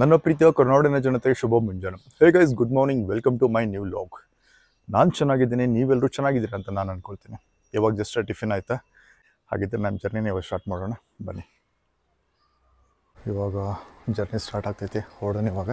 ನನ್ನ ಪ್ರೀತಿಯ ಕರ್ನಾಡಿನ ಜನತೆಗೆ ಶುಭ ಮುಂಜಾನೆ. Hey guys, good morning, welcome to my new vlog. ನಾನು ಚೆನ್ನಾಗಿದ್ದೀನಿ, ನೀವೆಲ್ಲರೂ ಚೆನ್ನಾಗಿದ್ದೀರಾ ಅಂತ ನಾನು ಅನ್ಕೊಳ್ತೀನಿ. ಇವಾಗ ಜಸ್ಟ್ ಟಿಫಿನ್ ಆಯಿತಾ? ಹಾಗಿದ್ದರೆ ನಮ್ಮ ಜರ್ನಿನ ಇವಾಗ ಸ್ಟಾರ್ಟ್ ಮಾಡೋಣ ಬನ್ನಿ. ಇವಾಗ ಜರ್ನಿ ಸ್ಟಾರ್ಟ್ ಆಗ್ತೈತಿ, ಹೊರಡೋಣ ಇವಾಗ.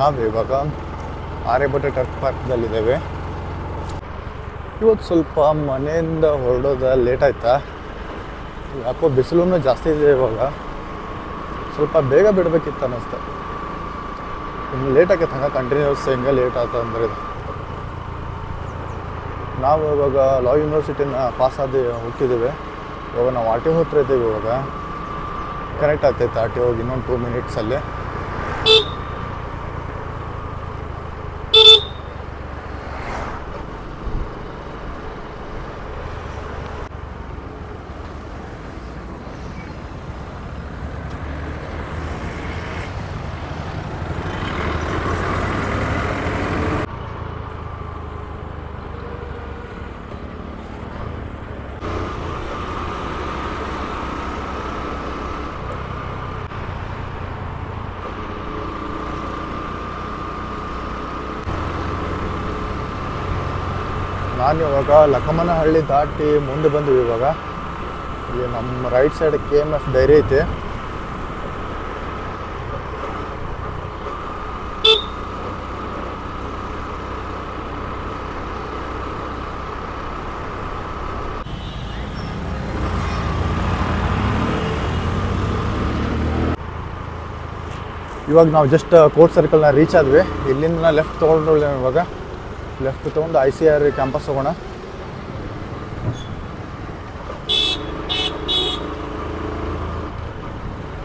ನಾವು ಇವಾಗ ಆರ್ಯಭಟ ಟರ್ಫ್ ಪಾರ್ಕ್ದಲ್ಲಿದ್ದೇವೆ. ಇವತ್ತು ಸ್ವಲ್ಪ ಮನೆಯಿಂದ ಹೊರಡೋದು ಲೇಟ್ ಆಯ್ತಾ, ಯಾಕೋ ಬಿಸಿಲೂ ಜಾಸ್ತಿ ಇದೆ. ಇವಾಗ ಸ್ವಲ್ಪ ಬೇಗ ಬಿಡಬೇಕಿತ್ತು ಅನ್ನಿಸ್ತು. ಇನ್ನು ಲೇಟ್ ಆಗೈತೆ, ಹಂಗೆ ಕಂಟಿನ್ಯೂಸ್ ಹೆಂಗೆ ಲೇಟ್ ಆಯ್ತು ಅಂದರೆ. ನಾವು ಇವಾಗ ಲಾ ಯೂನಿವರ್ಸಿಟಿನ ಪಾಸ್ ಆಗಿ ಹೋಗ್ತಿದ್ದೇವೆ. ಇವಾಗ ನಾವು ಆರ್ ಟಿ ಹತ್ರ ಇದ್ದೀವಿ. ಇವಾಗ ಕನೆಕ್ಟ್ ಆಗ್ತೈತೆ ಆರ್ ಟಿ ಹೋಗಿ ಇನ್ನೊಂದು 2 ಮಿನಿಟ್ಸಲ್ಲಿ. ನಾನು ಇವಾಗ ಲಕ್ಕಮ್ಮನಹಳ್ಳಿ ದಾಟಿ ಮುಂದೆ ಬಂದ್ವಿ. ಇವಾಗ ಇಲ್ಲಿ ನಮ್ಮ ರೈಟ್ ಸೈಡ್ KMF ಡೈರಿ ಐತೆ. ಇವಾಗ ನಾವು ಜಸ್ಟ್ ಕೋರ್ಟ್ ಸರ್ಕಲ್ನ ರೀಚ್ ಆದ್ವಿ. ಇಲ್ಲಿಂದ ಲೆಫ್ಟ್ ತೊಗೊಂಡು ಇವಾಗ ಲೆಫ್ಟ್ ತೊಗೊಂಡು ICR ಕ್ಯಾಂಪಸ್ ಹೋಗೋಣ.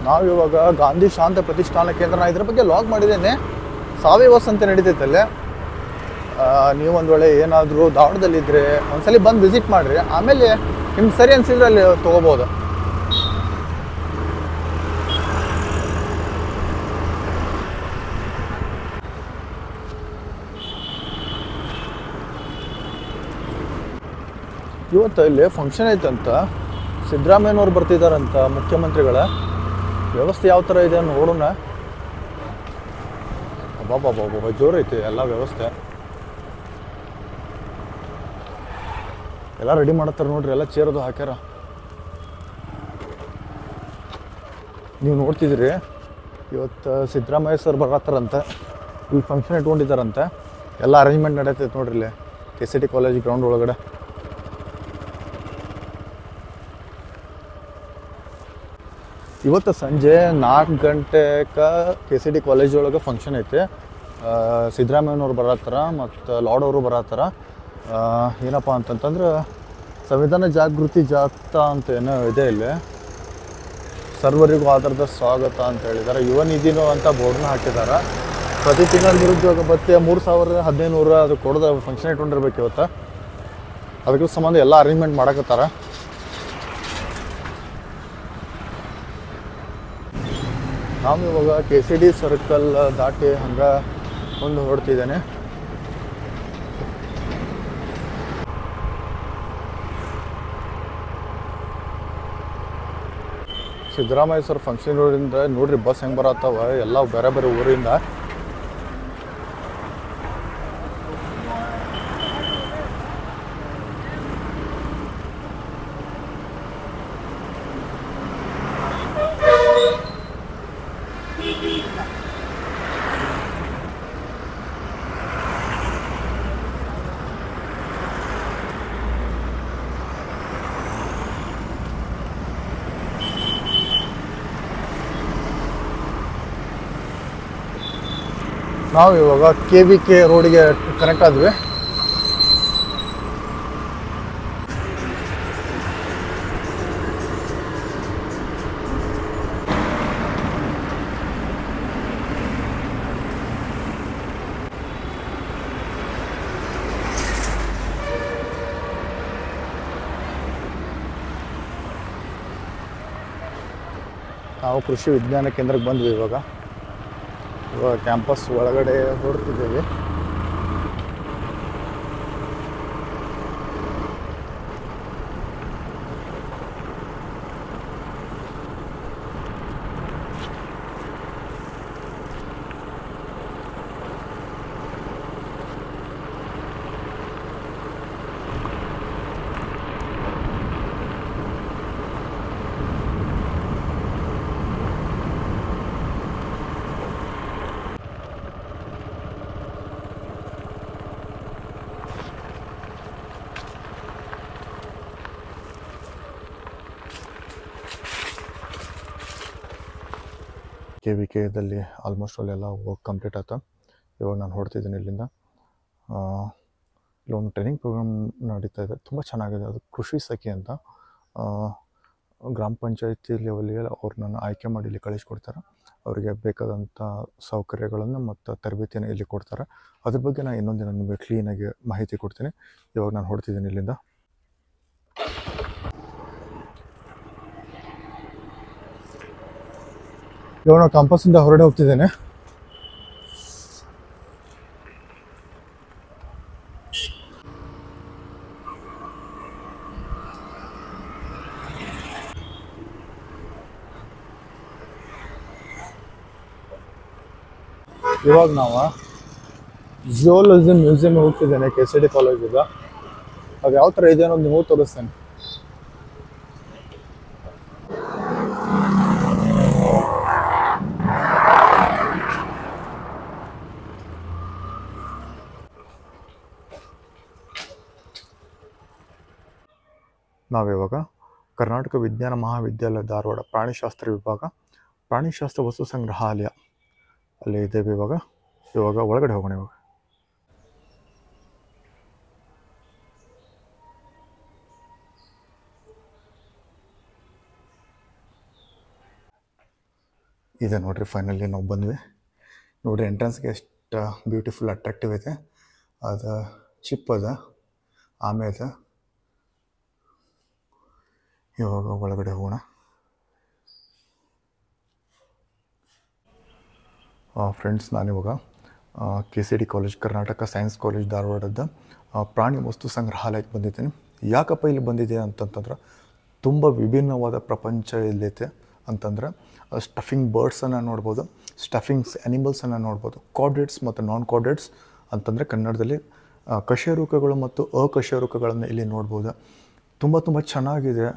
ನಾವಿವಾಗ ಗಾಂಧಿ ಶಾಂತ ಪ್ರತಿಷ್ಠಾನ ಕೇಂದ್ರ, ನಾನು ಇದ್ರ ಬಗ್ಗೆ ಲಾಗ್ ಮಾಡಿದ್ದೇನೆ. ಸಾವಯವಸ್ ಅಂತ ನಡೀತೈತಲ್ಲೇ. ನೀವು ಒಂದು ವೇಳೆ ಏನಾದರೂ ಧಾರವಾಡದಲ್ಲಿದ್ದರೆ ಒಂದ್ಸಲಿ ಬಂದು ವಿಸಿಟ್ ಮಾಡಿರಿ. ಆಮೇಲೆ ನಿಮ್ಗೆ ಸರಿ ಅನಿಸಿದ್ರೆ ಅಲ್ಲಿ ತೊಗೋಬೋದು. ಇವತ್ತು ಇಲ್ಲಿ ಫಂಕ್ಷನ್ ಐತಂತ, ಸಿದ್ದರಾಮಯ್ಯನವ್ರು ಬರ್ತಿದ್ದಾರಂತ, ಮುಖ್ಯಮಂತ್ರಿಗಳ. ವ್ಯವಸ್ಥೆ ಯಾವ ಥರ ಇದೆ ನೋಡೋಣ. ಅಬ್ಬಾಬಾಬಾ ಜೋರೈತಿ ಎಲ್ಲ ವ್ಯವಸ್ಥೆ. ಎಲ್ಲ ರೆಡಿ ಮಾಡತ್ತಾರೆ ನೋಡ್ರಿ, ಎಲ್ಲ ಚೇರದು ಹಾಕ್ಯಾರ. ನೀವು ನೋಡ್ತಿದ್ದೀರಿ, ಇವತ್ತು ಸಿದ್ದರಾಮಯ್ಯ ಸರ್ ಬರತ್ತಾರಂತೆ. ಇಲ್ಲಿ ಫಂಕ್ಷನ್ ಇಟ್ಕೊಂಡಿದ್ದಾರಂತೆ. ಎಲ್ಲ ಅರೇಂಜ್ಮೆಂಟ್ ನಡೀತೈತೆ ನೋಡ್ರಿ ಇಲ್ಲಿ KCT ಕಾಲೇಜ್ ಗ್ರೌಂಡ್ ಒಳಗಡೆ. ಇವತ್ತು ಸಂಜೆ 4 ಗಂಟೆಗೆ KCT ಕಾಲೇಜ್ ಒಳಗೆ ಫಂಕ್ಷನ್ ಐತೆ. ಸಿದ್ದರಾಮಯ್ಯನವ್ರು ಬರತ್ತಾರ ಮತ್ತು ಲಾರ್ಡ್ ಅವರು ಬರತ್ತಾರ. ಏನಪ್ಪ ಅಂತಂತಂದ್ರೆ ಸಂವಿಧಾನ ಜಾಗೃತಿ ಜಾಥಾ ಅಂತ ಏನೋ ಇದೆ ಇಲ್ಲಿ. ಸರ್ವರಿಗೂ ಆಧಾರದ ಸ್ವಾಗತ ಅಂತ ಹೇಳಿದ್ದಾರೆ. ಯುವ ನಿಧಿನೋ ಅಂತ ಬೋರ್ಡ್ನ ಹಾಕಿದ್ದಾರೆ. ಪ್ರತಿ ತಿಂಗಳ ನಿರುದ್ಯೋಗ ಭತ್ಯೆ 3,1500 ಅದು ಕೊಡೋದು ಫಂಕ್ಷನ್ ಇಟ್ಕೊಂಡಿರ್ಬೇಕು ಇವತ್ತು. ಅದಕ್ಕೆ ಸಂಬಂಧ ಎಲ್ಲ ಅರೇಂಜ್ಮೆಂಟ್ ಮಾಡಕತ್ತಾರ. ನಾನು ಇವಾಗ KCT ಸರ್ಕಲ್ ದಾಟಿ ಹಂಗೆ ಒಂದು ಹೊರಡ್ತಿದ್ದೇನೆ. ಸಿದ್ದರಾಮಯ್ಯ ಸರ್ ಫಂಕ್ಷನ್ ಊರಿಂದ ನೋಡ್ರಿ ಬಸ್ ಹೆಂಗೆ ಬರತ್ತವ, ಎಲ್ಲ ಬೇರೆ ಬೇರೆ ಊರಿಂದ. ನಾವು ಇವಾಗ KVK ರೋಡಿಗೆ ಕನೆಕ್ಟ್ ಆದ್ವಿ. ನಾವು ಕೃಷಿ ವಿಜ್ಞಾನ ಕೇಂದ್ರಕ್ಕೆ ಬಂದ್ವಿ ಇವಾಗ ಕ್ಯಾಂಪಸ್ ಒಳಗಡೆ ಹೊರಡ್ತಿದ್ದೇವೆ. KVKದಲ್ಲಿ ಆಲ್ಮೋಸ್ಟ್ ಅಲ್ಲೆಲ್ಲ ವರ್ಕ್ ಕಂಪ್ಲೀಟ್ ಆಯ್ತು. ಇವಾಗ ನಾನು ಹೊಡ್ತಿದ್ದೀನಿ ಇಲ್ಲಿಂದ. ಇಲ್ಲೊಂದು ಟ್ರೈನಿಂಗ್ ಪ್ರೋಗ್ರಾಮ್ ನಡೀತಾ ಇದೆ, ತುಂಬ ಚೆನ್ನಾಗಿದೆ. ಅದು ಕೃಷಿ ಸಖಿ ಅಂತ ಗ್ರಾಮ ಪಂಚಾಯತಿ ಲೆವೆಲ್ಗೆ ಅವ್ರನ್ನ ಆಯ್ಕೆ ಮಾಡಿ ಇಲ್ಲಿ ಕಳಿಸ್ಕೊಡ್ತಾರೆ. ಅವರಿಗೆ ಬೇಕಾದಂಥ ಸೌಕರ್ಯಗಳನ್ನು ಮತ್ತು ತರಬೇತಿಯನ್ನು ಇಲ್ಲಿ ಕೊಡ್ತಾರೆ. ಅದ್ರ ಬಗ್ಗೆ ನಾನು ಇನ್ನೊಂದು ದಿನ ನಿಮಗೆ ಕ್ಲೀನಾಗಿ ಮಾಹಿತಿ ಕೊಡ್ತೀನಿ. ಇವಾಗ ನಾನು ಹೊಡ್ತಿದ್ದೀನಿ ಇಲ್ಲಿಂದ. ಇವಾಗ ನಾವು ಕ್ಯಾಂಪಸ್ಸಿಂದ ಹೊರಗಡೆ ಹೋಗ್ತಿದ್ದೇನೆ. ಇವಾಗ ನಾವು ಜಿಯೋಲಜಿ ಮ್ಯೂಸಿಯಂ ಹೋಗ್ತಿದ್ದೇನೆ KCD ಕಾಲೇಜಿಗೆ. ಅದು ಯಾವ ಥರ ಇದೆ ಅನ್ನೋದು ನಿಮಗೂ ತೋರಿಸ್ತೇನೆ. ನಾವಿವಾಗ ಕರ್ನಾಟಕ ವಿಜ್ಞಾನ ಮಹಾವಿದ್ಯಾಲಯ ಧಾರವಾಡ ಪ್ರಾಣಿಶಾಸ್ತ್ರ ವಿಭಾಗ ಪ್ರಾಣಿಶಾಸ್ತ್ರ ವಸ್ತು ಸಂಗ್ರಹಾಲಯ ಅಲ್ಲಿ ಇದ್ದೇವೆ. ಇವಾಗ ಒಳಗಡೆ ಹೋಗೋಣ. ಇವಾಗ ಇದೆ ನೋಡ್ರಿ, ಫೈನಲಿ ನಾವು ಬಂದ್ವಿ. ನೋಡಿರಿ ಎಂಟ್ರೆನ್ಸ್ಗೆ ಎಷ್ಟು ಬ್ಯೂಟಿಫುಲ್ ಅಟ್ರಾಕ್ಟಿವ್ ಐತೆ. ಅದು ಚಿಪ್ ಅದ, ಆಮೇಲೆ ಇವಾಗ ಒಳಗಡೆ ಹೋಗೋಣ. ಫ್ರೆಂಡ್ಸ್, ನಾನಿವಾಗ KCD college Karnataka science college ಧಾರವಾಡದ ಪ್ರಾಣಿ ವಸ್ತು ಸಂಗ್ರಹಾಲಯಕ್ಕೆ ಬಂದಿದ್ದೀನಿ. ಯಾಕಪ್ಪ ಇಲ್ಲಿ ಬಂದಿದೆ ಅಂತಂತಂದ್ರೆ ತುಂಬ ವಿಭಿನ್ನವಾದ ಪ್ರಪಂಚ ಇಲ್ಲೈತೆ. ಅಂತಂದ್ರೆ ಸ್ಟಫಿಂಗ್ ಬರ್ಡ್ಸನ್ನು ನೋಡ್ಬೋದು, ಸ್ಟಫಿಂಗ್ಸ್ ಆ್ಯನಿಮಲ್ಸನ್ನು ನೋಡ್ಬೋದು, ಕಾರ್ಡೇಟ್ಸ್ ಮತ್ತು ನಾನ್ ಕಾರ್ಡೇಟ್ಸ್ ಅಂತಂದರೆ ಕನ್ನಡದಲ್ಲಿ ಕಶೇರುಕಗಳು ಮತ್ತು ಅಕಶೇರುಕಗಳನ್ನು ಇಲ್ಲಿ ನೋಡ್ಬೋದು. ತುಂಬ ಚೆನ್ನಾಗಿದೆ.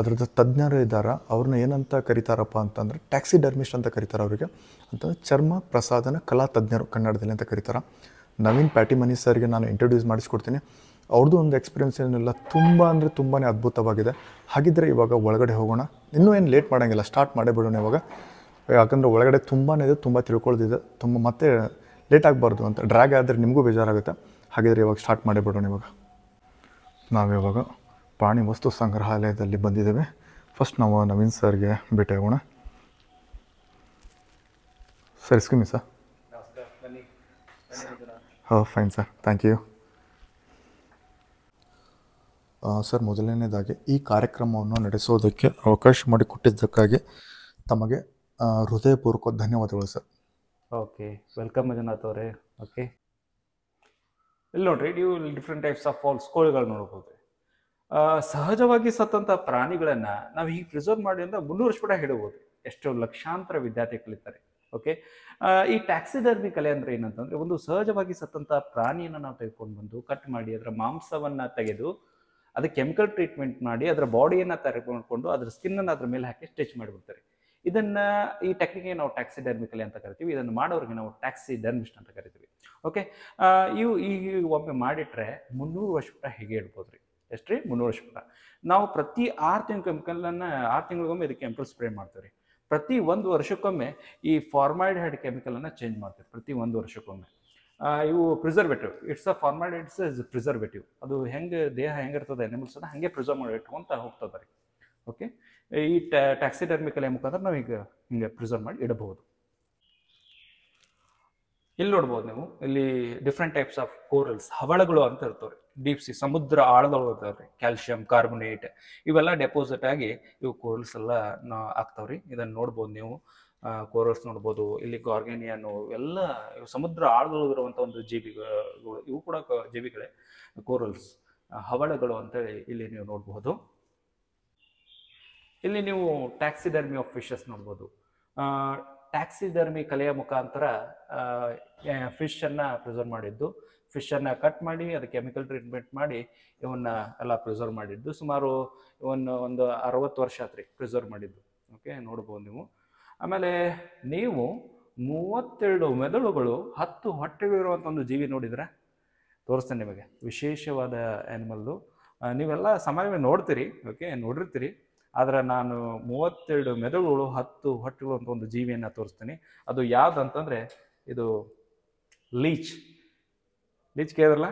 ಅದ್ರದ್ದು ತಜ್ಞರು ಇದ್ದಾರೆ. ಅವ್ರನ್ನ ಏನಂತ ಕರೀತಾರಪ್ಪ ಅಂತಂದರೆ ಟ್ಯಾಕ್ಸಿಡರ್ಮಿಸ್ಟ್ ಅಂತ ಕರೀತಾರೆ ಅವರಿಗೆ. ಅಂತಂದರೆ ಚರ್ಮ ಪ್ರಸಾದನ ಕಲಾ ತಜ್ಞರು ಕನ್ನಡದಲ್ಲಿ ಅಂತ ಕರೀತಾರೆ. ನವೀನ್ ಪ್ಯಾಟಿಮನಿ ಸರ್ಗೆ ನಾನು ಇಂಟ್ರೊಡ್ಯೂಸ್ ಮಾಡಿಸ್ಕೊಡ್ತೀನಿ. ಅವ್ರದ್ದು ಒಂದು ಎಕ್ಸ್ಪೀರಿಯನ್ಸ್ ಏನಿಲ್ಲ, ತುಂಬ ಅಂದರೆ ತುಂಬಾ ಅದ್ಭುತವಾಗಿದೆ. ಹಾಗಿದ್ದರೆ ಇವಾಗ ಒಳಗಡೆ ಹೋಗೋಣ. ಇನ್ನೂ ಏನು ಲೇಟ್ ಮಾಡೋಂಗಿಲ್ಲ, ಸ್ಟಾರ್ಟ್ ಮಾಡೇ ಬಿಡೋಣ ಇವಾಗ. ಯಾಕಂದರೆ ಒಳಗಡೆ ತುಂಬಾ ಇದೆ, ತುಂಬ ತಿಳ್ಕೊಳ್ಳೋದಿದೆ, ಮತ್ತೆ ಲೇಟ್ ಆಗಬಾರ್ದು ಅಂತ. ಡ್ರ್ಯಾಗ್ ಆದರೆ ನಿಮಗೂ ಬೇಜಾರಾಗುತ್ತೆ. ಹಾಗಿದ್ರೆ ಇವಾಗ ಸ್ಟಾರ್ಟ್ ಮಾಡೇ ಬಿಡೋಣ. ನಾವಿವಾಗ ಪ್ರಾಣಿ ವಸ್ತು ಸಂಗ್ರಹಾಲಯದಲ್ಲಿ ಬಂದಿದ್ದೇವೆ. ಫಸ್ಟ್ ನಾವು ನವೀನ್ ಸರ್ಗೆ ಭೇಟಿ ಆಗೋಣ. Sir, excuse me sir. Fine sir, thank you. Sir, ಮೊದಲನೇದಾಗಿ ಈ ಕಾರ್ಯಕ್ರಮವನ್ನು ನಡೆಸೋದಕ್ಕೆ ಅವಕಾಶ ಮಾಡಿಕೊಟ್ಟಿದ್ದಕ್ಕಾಗಿ ತಮಗೆ ಹೃದಯಪೂರ್ವಕ ಧನ್ಯವಾದಗಳು ಸರ್. ಓಕೆ, ವೆಲ್ಕಮ್ ಮಂಜುನಾಥ್ ಅವರೇ. ಓಕೆ, ಇಲ್ಲಿ ನೋಡ್ರಿ, ನೀವು ಡಿಫ್ರೆಂಟ್ ಟೈಪ್ಸ್ ಆಫ್ ಫಾಲ್ಸ್ ಕೋಳಿಗಳು ನೋಡ್ಬೋದು. ಸಹಜವಾಗಿ ಸತ್ತಂಥ ಪ್ರಾಣಿಗಳನ್ನು ನಾವು ಹೀಗೆ ಪ್ರಿಸರ್ವ್ ಮಾಡಿ ಅಂದ್ರೆ 300 ವರ್ಷ ಕೂಡ ಹಿಡಬಹುದು. ಎಷ್ಟು ಲಕ್ಷಾಂತರ ವಿದ್ಯಾರ್ಥಿ ಕಲಿತಾರೆ. ಓಕೆ, ಈ ಟ್ಯಾಕ್ಸಿಡರ್ಮಿ ಕಲೆ ಅಂದರೆ ಏನಂತಂದರೆ, ಒಂದು ಸಹಜವಾಗಿ ಸತ್ತಂಥ ಪ್ರಾಣಿಯನ್ನು ನಾವು ತೆಗೆದುಕೊಂಡು ಬಂದು ಕಟ್ ಮಾಡಿ ಅದರ ಮಾಂಸವನ್ನು ತೆಗೆದು ಅದಕ್ಕೆ ಕೆಮಿಕಲ್ ಟ್ರೀಟ್ಮೆಂಟ್ ಮಾಡಿ ಅದರ ಬಾಡಿಯನ್ನು ತೆಗೆದುಕೊಂಡು ಅದರ ಸ್ಕಿನ್ನನ್ನು ಅದ್ರ ಮೇಲೆ ಹಾಕಿ ಸ್ಟಿಚ್ ಮಾಡಿಬಿಡ್ತಾರೆ. ಈ ಟೆಕ್ನಿಕ್ಗೆ ನಾವು ಟ್ಯಾಕ್ಸಿಡರ್ಮಿ ಕಲೆ ಅಂತ ಕರಿತೀವಿ. ಇದನ್ನು ಮಾಡೋರಿಗೆ ನಾವು ಟ್ಯಾಕ್ಸಿಡರ್ಮಿಸ್ಟ್ ಅಂತ ಕರಿತೀವಿ. ಓಕೆ, ಈ ಒಮ್ಮೆ ಮಾಡಿಟ್ರೆ 300 ವರ್ಷ ಕೂಡ ಹೇಗೆ ಇಡ್ಬೋದು ರೀ. ಎಷ್ಟು ರೀ? 300 ವರ್ಷ ಕೂಡ. ನಾವು ಪ್ರತಿ 6 ತಿಂಗಳ ಕೆಮಿಕಲನ್ನು 6 ತಿಂಗಳಿಗೊಮ್ಮೆ ಇದಕ್ಕೆ ಕೆಮಿಕಲ್ ಸ್ಪ್ರೇ ಮಾಡ್ತೀವಿ ರೀ. ಪ್ರತಿ 1 ವರ್ಷಕ್ಕೊಮ್ಮೆ ಈ ಫಾರ್ಮಾಲ್ಡಿಹೈಡ್ ಕೆಮಿಕಲನ್ನು ಚೇಂಜ್ ಮಾಡ್ತೀವಿ ಪ್ರತಿ 1 ವರ್ಷಕ್ಕೊಮ್ಮೆ. ಇವು preservative, it's a formaldehydes is preservative. ಅದು ಹೆಂಗೆ ದೇಹ ಹೆಂಗಿರ್ತದೆ ಅನಿಮಲ್ಸನ್ನ ಹಾಗೆ ಪ್ರಿಸರ್ವ್ ಮಾಡಿ ಇಟ್ಕೊಂತ ಹೋಗ್ತದೆ ರೀ. ಓಕೆ, ಈ ಟ್ಯಾಕ್ಸಿಡರ್ಮಿ ಕಲೆ ಮುಖಾಂತರ ನಾವು ಈಗ ಹಿಂಗೆ ಪ್ರಿಸರ್ವ್ ಮಾಡಿ ಇಡಬಹುದು. ಇಲ್ಲಿ ನೋಡ್ಬೋದು ನೀವು, ಇಲ್ಲಿ ಡಿಫ್ರೆಂಟ್ ಟೈಪ್ಸ್ ಆಫ್ ಕೋರಲ್ಸ್, ಹವಳಗಳು ಅಂತ ಇರ್ತವ್ರಿ. ಡೀಪ್ ಸಿ, ಸಮುದ್ರ ಆಳದೊಳಗೆ ಇರ್ತಾವ್ರಿ. ಕ್ಯಾಲ್ಸಿಯಂ ಕಾರ್ಬೊನೇಟ್ ಇವೆಲ್ಲ ಡೆಪಾಸಿಟ್ ಆಗಿ ಇವು ಕೋರಲ್ಸ್ ಎಲ್ಲ ಆಗ್ತಾವ್ರಿ. ಇದನ್ನ ನೋಡ್ಬೋದು ನೀವು, ಕೋರಲ್ಸ್ ನೋಡ್ಬೋದು. ಇಲ್ಲಿ ಗಾರ್ಗೇನಿಯನು ಎಲ್ಲ ಇವು ಸಮುದ್ರ ಆಳದೊಳಗಿರುವಂಥ ಒಂದು ಜೀವಿಗಳು, ಇವು ಕೂಡ ಜೀವಿಗಳೇ ಕೋರಲ್ಸ್, ಹವಳಗಳು ಅಂತೇಳಿ ಇಲ್ಲಿ ನೀವು ನೋಡಬಹುದು. ಇಲ್ಲಿ ನೀವು ಟ್ಯಾಕ್ಸಿಡರ್ಮಿ ಆಫ್ ಫಿಶಸ್ ನೋಡ್ಬೋದು. ಟ್ಯಾಕ್ಸಿಡರ್ಮಿ ಕಲೆಯ ಮುಖಾಂತರ ಫಿಶನ್ನು ಪ್ರಿಸರ್ವ್ ಮಾಡಿದ್ದು, ಫಿಶನ್ನು ಕಟ್ ಮಾಡಿ ಅದಕ್ಕೆ ಕೆಮಿಕಲ್ ಟ್ರೀಟ್ಮೆಂಟ್ ಮಾಡಿ ಇವನ್ನ ಎಲ್ಲ ಪ್ರಿಸರ್ವ್ ಮಾಡಿದ್ದು. ಸುಮಾರು ಒಂದು 60 ವರ್ಷ ಆತ್ರಿ ಪ್ರಿಸರ್ವ್ ಮಾಡಿದ್ದು. ಓಕೆ, ನೋಡ್ಬೋದು ನೀವು. ಆಮೇಲೆ ನೀವು 32 ಮೆದುಳುಗಳು, 10 ಹೊಟ್ಟೆಗಳಿರುವಂಥ ಒಂದು ಜೀವಿ ನೋಡಿದ್ರೆ ತೋರಿಸ್ತೇನೆ ನಿಮಗೆ. ವಿಶೇಷವಾದ ಆ್ಯನಿಮಲ್ಲು, ನೀವೆಲ್ಲ ಸಾಮಾನ್ಯವಾಗಿ ನೋಡ್ತೀರಿ, ಓಕೆ, ನೋಡಿರ್ತೀರಿ. ಆದರೆ ನಾನು 32 ಮೆದುಳುಗಳು, 10 ಹೊಟ್ಟೆಗಳು ಅಂತ ಒಂದು ಜೀವಿಯನ್ನು ತೋರಿಸ್ತೀನಿ. ಅದು ಯಾವುದಂತಂದರೆ ಇದು ಲೀಚ್. ಲೀಚ್ ಕೇಳಿದ್ರಲ್ಲ,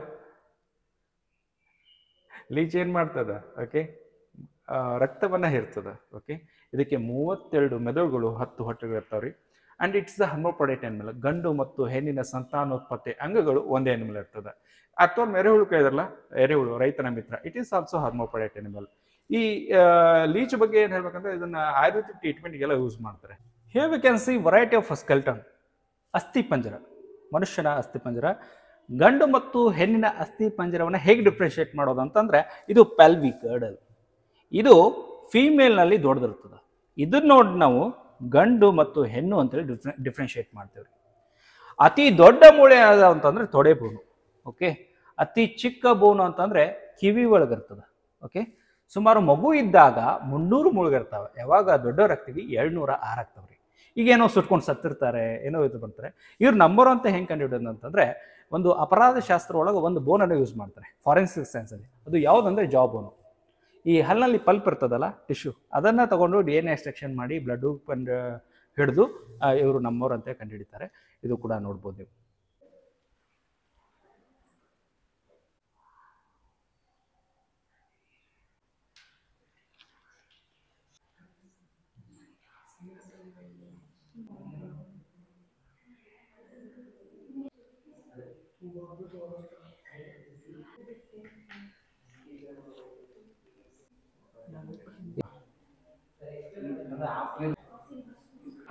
ಲೀಚ್ ಏನು ಮಾಡ್ತದ? ಓಕೆ, ರಕ್ತವನ್ನು ಹೀರ್ತದ. ಓಕೆ, ಇದಕ್ಕೆ 32 ಮೆದುಳುಗಳು, 10 ಹೊಟ್ಟೆಗಳು ಇರ್ತಾವ್ರಿ. And it's the hermaphrodite animal. ಗಂಡು ಮತ್ತು ಹೆಣ್ಣಿನ ಸಂತಾನೋತ್ಪತ್ತಿ ಅಂಗಗಳು ಒಂದೇ ಆ್ಯನಿಮಲ್ ಇರ್ತದೆ. ಅಥವಾ ಎರೆಹುಳು ಕೇಳಿದ್ರಲ್ಲ, ಎರೆಹುಳು ರೈತನ ಮಿತ್ರ, ಇಟ್ ಈಸ್ ಆಲ್ಸೋ ಹರ್ಮೋಪ್ರೊಡೈಟ್ ಆ್ಯನಿಮಲ್. ಈ ಲೀಚ್ ಬಗ್ಗೆ ಏನು ಹೇಳ್ಬೇಕಂದ್ರೆ ಇದನ್ನ ಆಯುರ್ವೇದಿಕ್ ಟ್ರೀಟ್ಮೆಂಟ್ಗೆಲ್ಲ ಯೂಸ್ ಮಾಡ್ತಾರೆ. Here we can see variety of skeleton. ಅಸ್ಥಿಪಂಜರ, ಮನುಷ್ಯನ ಅಸ್ಥಿಪಂಜರ. ಗಂಡು ಮತ್ತು ಹೆಣ್ಣಿನ ಅಸ್ಥಿಪಂಜರವನ್ನು ಹೇಗೆ ಡಿಫ್ರೆನ್ಶಿಯೇಟ್ ಮಾಡೋದು ಅಂತಂದ್ರೆ, ಇದು ಪೆಲ್ವಿಕ್ ಗರ್ಡಲ್, ಇದು ಫೀಮೇಲ್ನಲ್ಲಿ ದೊಡ್ಡದಿರ್ತದೆ. ಇದನ್ನ ನೋಡಿ ನಾವು ಗಂಡು ಮತ್ತು ಹೆಣ್ಣು ಅಂತೇಳಿ ಡಿಫ್ರೆನ್ಶಿಯೇಟ್ ಮಾಡ್ತೇವೆ. ಅತಿ ದೊಡ್ಡ ಮೂಳೆ ಯಾವ್ದು ಅಂತಂದ್ರೆ ತೊಡೆ ಬೋನು. ಓಕೆ, ಅತಿ ಚಿಕ್ಕ ಬೋನು ಅಂತಂದ್ರೆ ಕಿವಿ ಒಳಗಿರ್ತದೆ. ಓಕೆ, ಸುಮಾರು ಮಗು ಇದ್ದಾಗ 300 ಮುಳುಗಿರ್ತಾವೆ, ಯಾವಾಗ ದೊಡ್ಡವರಾಗ್ತೀವಿ 706 ಆಗ್ತಾವ್ರಿ. ಈಗೇನೋ ಸುಟ್ಕೊಂಡು ಸತ್ತಿರ್ತಾರೆ, ಏನೋ ಇದು ಬರ್ತಾರೆ. ಇವ್ರು ನಂಬರ್ ಅಂತ ಹೆಂಗೆ ಕಂಡುಹಿಡಿಯೋದು ಅಂತಂದ್ರೆ, ಒಂದು ಅಪರಾಧ ಶಾಸ್ತ್ರ ಒಳಗೆ ಒಂದು ಬೋನನ್ನು ಯೂಸ್ ಮಾಡ್ತಾರೆ ಫಾರೆನ್ಸಿಕ್ ಸೈನ್ಸಲ್ಲಿ. ಅದು ಯಾವುದಂದ್ರೆ ಜಾ ಬೋನು. ಈ ಹಲ್ಲಿನಲ್ಲಿ ಪಲ್ಪ್ ಇರ್ತದಲ್ಲ, ಟಿಶ್ಯೂ, ಅದನ್ನು ತಗೊಂಡು DNA ಎಕ್ಸ್ಟ್ರಾಕ್ಷನ್ ಮಾಡಿ ಬ್ಲಡ್ ಹಿಡಿದು ಇವರು ನಮ್ಮವ್ರು ಅಂತ ಕಂಡುಹಿಡಿತಾರೆ. ಇದು ಕೂಡ ನೋಡ್ಬೋದು ನೀವು.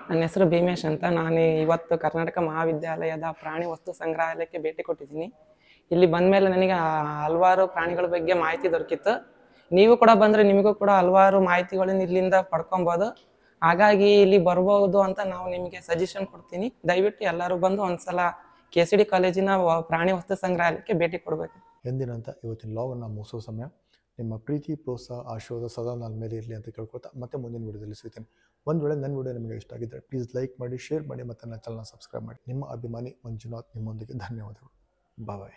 ನನ್ನ ಹೆಸರು ಭೀಮೇಶ್ ಅಂತ. ನಾನು ಇವತ್ತು ಕರ್ನಾಟಕ ಮಹಾವಿದ್ಯಾಲಯದ ಪ್ರಾಣಿ ವಸ್ತು ಸಂಗ್ರಹಾಲಯಕ್ಕೆ ಭೇಟಿ ಕೊಟ್ಟಿದ್ದೀನಿ. ಇಲ್ಲಿ ಬಂದ ಮೇಲೆ ನನಗೆ ಹಲವಾರು ಪ್ರಾಣಿಗಳ ಬಗ್ಗೆ ಮಾಹಿತಿ ದೊರಕಿತ್ತು. ನೀವು ಕೂಡ ಬಂದರೆ ನಿಮಗೂ ಕೂಡ ಹಲವಾರು ಮಾಹಿತಿಗಳನ್ನು ಇಲ್ಲಿಂದ ಪಡ್ಕೊಬೋದು. ಹಾಗಾಗಿ ಇಲ್ಲಿ ಬರ್ಬೋದು ಅಂತ ನಾವು ನಿಮಗೆ ಸಜೆಷನ್ ಕೊಡ್ತೀನಿ. ದಯವಿಟ್ಟು ಎಲ್ಲರೂ ಬಂದು ಒಂದ್ಸಲ KCD ಕಾಲೇಜಿನ ಪ್ರಾಣಿ ವಸ್ತು ಸಂಗ್ರಹಾಲಯಕ್ಕೆ ಭೇಟಿ ಕೊಡಬೇಕು. ಎಂದಿನಂತ ಇವತ್ತಿನ ಲಾಗನ್ನು ಮುಗಿಸೋ ಸಮಯ. ನಿಮ್ಮ ಪ್ರೀತಿ, ಪ್ರೋತ್ಸಾಹ, ಆಶೀರ್ವಾದ ಸದಾ ನನ್ನ ಮೇಲೆ ಇರಲಿ ಅಂತ ಕೇಳ್ಕೊತಾ ಮತ್ತೆ ಮುಂದಿನ ವಿಡಿಯೋದಲ್ಲಿ ಸಿಗ್ತೀನಿ. ಒಂದು ವೇಳೆ ನನ್ನ ವಿಡಿಯೋ ನಿಮಗೆ ಇಷ್ಟ ಆಗಿದ್ದರೆ ಪ್ಲೀಸ್ ಲೈಕ್ ಮಾಡಿ, ಶೇರ್ ಮಾಡಿ ಮತ್ತು ನನ್ನ ಚಾನಲ್ನ ಸಬ್ಸ್ಕ್ರೈಬ್ ಮಾಡಿ. ನಿಮ್ಮ ಅಭಿಮಾನಿ ಮಂಜುನಾಥ್ ನಿಮ್ಮೊಂದಿಗೆ. ಧನ್ಯವಾದಗಳು. ಬಾಯ್.